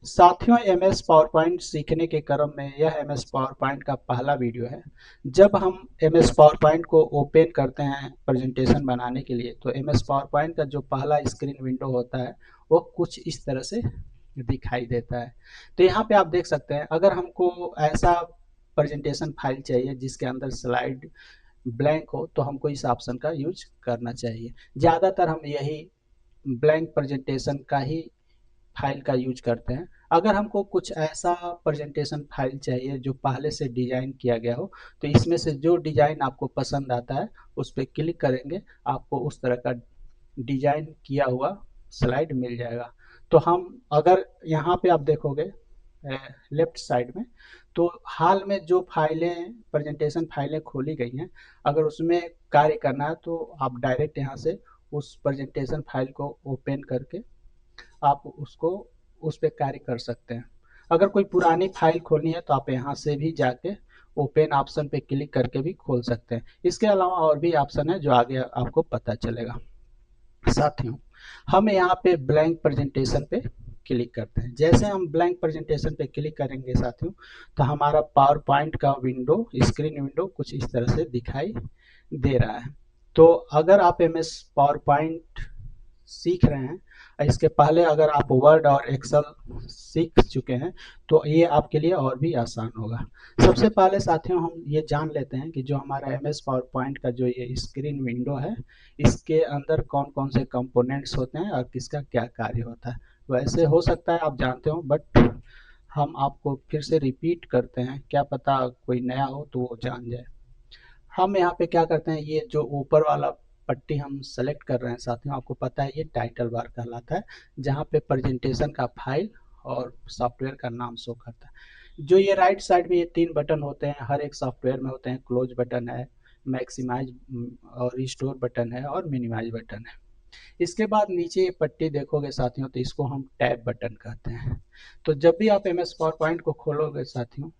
साथियों, MS power point सीखने के क्रम में यह एमएस पावर पॉइंट का पहला वीडियो है। जब हम एमएस पावर पॉइंट को ओपन करते हैं प्रेजेंटेशन बनाने के लिए, तो एमएस पावर पॉइंट का जो पहला स्क्रीन विंडो होता है वो कुछ इस तरह से दिखाई देता है। तो यहाँ पे आप देख सकते हैं, अगर हमको ऐसा प्रेजेंटेशन फाइल चाहिए जिसके अंदर स्लाइड ब्लैंक हो, तो हमको इस ऑप्शन का यूज करना चाहिए। ज़्यादातर हम यही ब्लैंक प्रेजेंटेशन का ही फाइल का यूज करते हैं। अगर हमको कुछ ऐसा प्रेजेंटेशन फाइल चाहिए जो पहले से डिजाइन किया गया हो, तो इसमें से जो डिजाइन आपको पसंद आता है उस पर क्लिक करेंगे, आपको उस तरह का डिजाइन किया हुआ स्लाइड मिल जाएगा। तो हम अगर यहाँ पे आप देखोगे लेफ्ट साइड में, तो हाल में जो फाइलें प्रेजेंटेशन फाइलें खोली गई हैं, अगर उसमें कार्य करना है तो आप डायरेक्ट यहाँ से उस प्रेजेंटेशन फाइल को ओपन करके आप उसको उस पर कार्य कर सकते हैं। अगर कोई पुरानी फाइल खोलनी है तो आप यहाँ से भी जाके ओपन ऑप्शन पे क्लिक करके भी खोल सकते हैं। इसके अलावा और भी ऑप्शन है जो आगे आपको पता चलेगा। साथियों, हम यहाँ पे ब्लैंक प्रेजेंटेशन पे क्लिक करते हैं। जैसे हम ब्लैंक प्रेजेंटेशन पे क्लिक करेंगे साथियों, तो हमारा पावर पॉइंट का विंडो, स्क्रीन विंडो कुछ इस तरह से दिखाई दे रहा है। तो अगर आप एमएस पावर पॉइंट सीख रहे हैं, इसके पहले अगर आप वर्ड और एक्सेल सीख चुके हैं, तो ये आपके लिए और भी आसान होगा। सबसे पहले साथियों हम ये जान लेते हैं कि जो हमारा एमएस पावर पॉइंट का जो ये स्क्रीन विंडो है, इसके अंदर कौन कौन से कंपोनेंट्स होते हैं और किसका क्या कार्य होता है। वैसे हो सकता है आप जानते हो, बट हम आपको फिर से रिपीट करते हैं, क्या पता कोई नया हो तो वो जान जाए। हम यहाँ पे क्या करते हैं, ये जो ऊपर वाला पट्टी हम सेलेक्ट कर रहे हैं साथियों, आपको पता है ये टाइटल बार कहलाता है, जहाँ पे प्रेजेंटेशन का फाइल और सॉफ्टवेयर का नाम शो करता है। जो ये राइट साइड में ये 3 बटन होते हैं, हर एक सॉफ्टवेयर में होते हैं। क्लोज बटन है, मैक्सिमाइज और रिस्टोर बटन है और मिनिमाइज बटन है। इसके बाद नीचे ये पट्टी देखोगे साथियों, तो इसको हम टैब बटन कहते हैं। तो जब भी आप एमएस पावर पॉइंट को खोलोगे साथियों,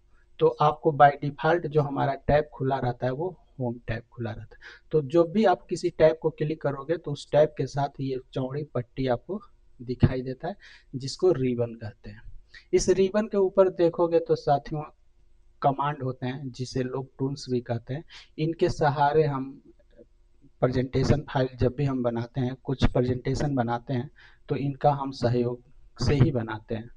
तो आपको बाय डिफॉल्ट जो हमारा टैब खुला रहता है वो होम टैब खुला रहता है। तो जब भी आप किसी टैब को क्लिक करोगे तो उस टैब के साथ ये चौड़ी पट्टी आपको दिखाई देता है, जिसको रिबन कहते हैं। इस रिबन के ऊपर देखोगे तो साथियों कमांड होते हैं, जिसे लोग टूल्स भी कहते हैं। इनके सहारे हम प्रेजेंटेशन फाइल जब भी हम बनाते हैं, कुछ प्रेजेंटेशन बनाते हैं, तो इनका हम सहयोग से ही बनाते हैं।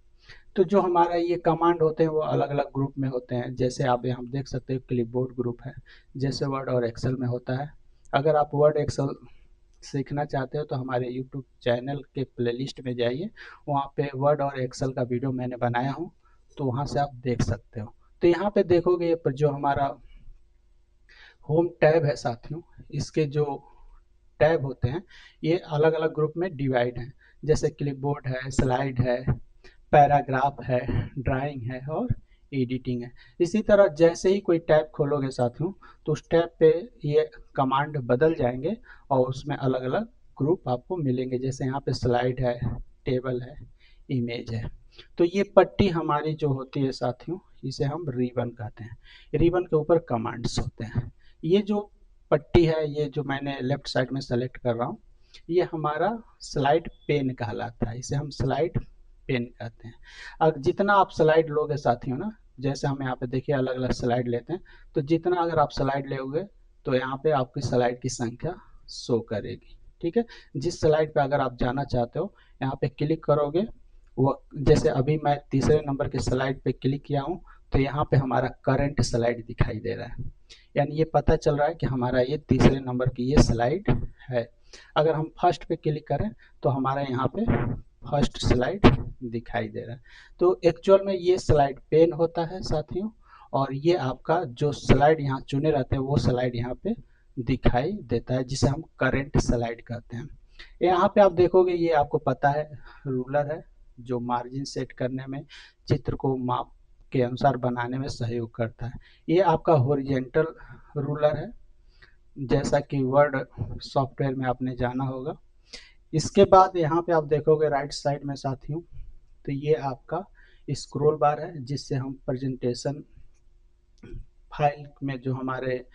तो जो हमारा ये कमांड होते हैं वो अलग अलग ग्रुप में होते हैं। जैसे आप यहाँ देख सकते हो क्लिपबोर्ड ग्रुप है, जैसे वर्ड और एक्सेल में होता है। अगर आप वर्ड एक्सेल सीखना चाहते हो तो हमारे यूट्यूब चैनल के प्लेलिस्ट में जाइए, वहाँ पे वर्ड और एक्सेल का वीडियो मैंने बनाया हूँ, तो वहाँ से आप देख सकते हो। तो यहाँ पे देखोगे ये जो हमारा होम टैब है साथियों, इसके जो टैब होते हैं ये अलग अलग ग्रुप में डिवाइड हैं। जैसे क्लिपबोर्ड है, स्लाइड है, पैराग्राफ है, ड्राइंग है और एडिटिंग है। इसी तरह जैसे ही कोई टैब खोलोगे साथियों, तो उस टैब पे ये कमांड बदल जाएंगे और उसमें अलग अलग ग्रुप आपको मिलेंगे। जैसे यहाँ पे स्लाइड है, टेबल है, इमेज है। तो ये पट्टी हमारी जो होती है साथियों, इसे हम रिबन कहते हैं। रिबन के ऊपर कमांड्स होते हैं। ये जो पट्टी है, ये जो मैंने लेफ्ट साइड में सेलेक्ट कर रहा हूँ, ये हमारा स्लाइड पेन कहलाता है। इसे हम स्लाइड पेन कहते हैं। अब जितना आप स्लाइड लोगे साथियों ना, जैसे हम यहाँ पे देखिए अलग अलग स्लाइड लेते हैं, तो जितना अगर आप स्लाइड लोगे तो यहाँ पे आपकी स्लाइड की संख्या शो करेगी। ठीक है, जिस स्लाइड पे अगर आप जाना चाहते हो यहाँ पे क्लिक करोगे। वो जैसे अभी मैं तीसरे नंबर के स्लाइड पे क्लिक किया हूँ, तो यहाँ पे हमारा करंट स्लाइड दिखाई दे रहा है, यानी ये पता चल रहा है कि हमारा ये तीसरे नंबर की ये स्लाइड है। अगर हम फर्स्ट पे क्लिक करें तो हमारा यहाँ पे फर्स्ट स्लाइड दिखाई दे रहा है। तो एक्चुअल में ये स्लाइड पेन होता है साथियों, और ये आपका जो स्लाइड यहाँ चुने रहते हैं वो स्लाइड यहाँ पे दिखाई देता है, जिसे हम करंट स्लाइड कहते हैं। यहाँ पे आप देखोगे ये आपको पता है रूलर है, जो मार्जिन सेट करने में, चित्र को माप के अनुसार बनाने में सहयोग करता है। ये आपका हॉरिजेंटल रूलर है, जैसा कि वर्ड सॉफ्टवेयर में आपने जाना होगा। इसके बाद यहाँ पे आप देखोगे राइट साइड में साथियों, तो ये आपका स्क्रॉल बार है, जिससे हम प्रेजेंटेशन फाइल में जो हमारे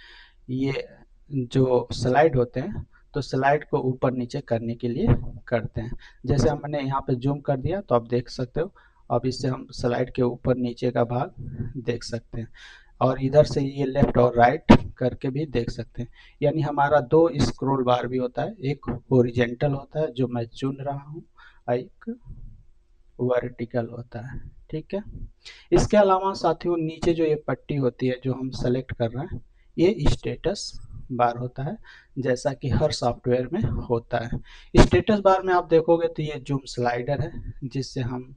ये जो स्लाइड होते हैं, तो स्लाइड को ऊपर नीचे करने के लिए करते हैं। जैसे हमने यहाँ पे जूम कर दिया तो आप देख सकते हो अब इससे हम स्लाइड के ऊपर नीचे का भाग देख सकते हैं, और इधर से ये लेफ्ट और राइट करके भी देख सकते हैं। यानी हमारा दो स्क्रॉल बार भी होता है, एक हॉरिजॉन्टल होता है जो मैं चुन रहा हूँ, एक वर्टिकल होता है। ठीक है, इसके अलावा साथियों नीचे जो ये पट्टी होती है जो हम सेलेक्ट कर रहे हैं, ये स्टेटस बार होता है, जैसा कि हर सॉफ्टवेयर में होता है। स्टेटस बार में आप देखोगे तो ये जूम स्लाइडर है, जिससे हम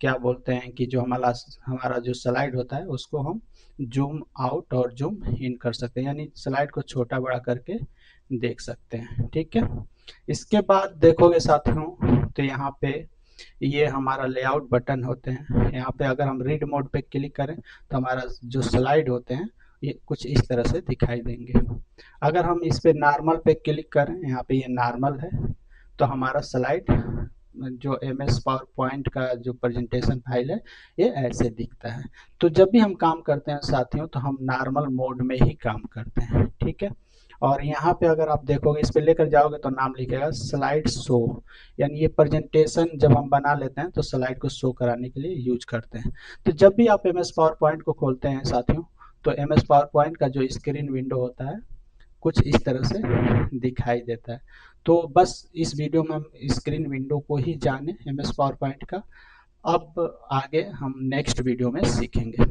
क्या बोलते हैं कि जो हमारा हमारा जो स्लाइड होता है उसको हम जूम आउट और जूम इन कर सकते हैं, यानी स्लाइड को छोटा बड़ा करके देख सकते हैं। ठीक है, इसके बाद देखोगे साथियों तो यहाँ पे ये हमारा लेआउट बटन होते हैं। यहाँ पे अगर हम रीड मोड पे क्लिक करें तो हमारा जो स्लाइड होते हैं ये कुछ इस तरह से दिखाई देंगे। अगर हम इस पे नॉर्मल पे क्लिक करें, यहाँ पे ये नॉर्मल है, तो हमारा स्लाइड जो MS पावर पॉइंट का जो प्रेजेंटेशन फाइल है ये ऐसे दिखता है। तो जब भी हम काम करते हैं साथियों तो हम नॉर्मल मोड में ही काम करते हैं। ठीक है, और यहाँ पे अगर आप देखोगे, इस पे लेकर जाओगे तो नाम लिखेगा स्लाइड शो, यानी ये प्रेजेंटेशन जब हम बना लेते हैं तो स्लाइड को शो कराने के लिए यूज करते हैं। तो जब भी आप MS पावर पॉइंट को खोलते हैं साथियों तो MS पावर पॉइंट का जो स्क्रीन विंडो होता है कुछ इस तरह से दिखाई देता है। तो बस इस वीडियो में हम स्क्रीन विंडो को ही जाने MS पावर पॉइंट का। अब आगे हम नेक्स्ट वीडियो में सीखेंगे।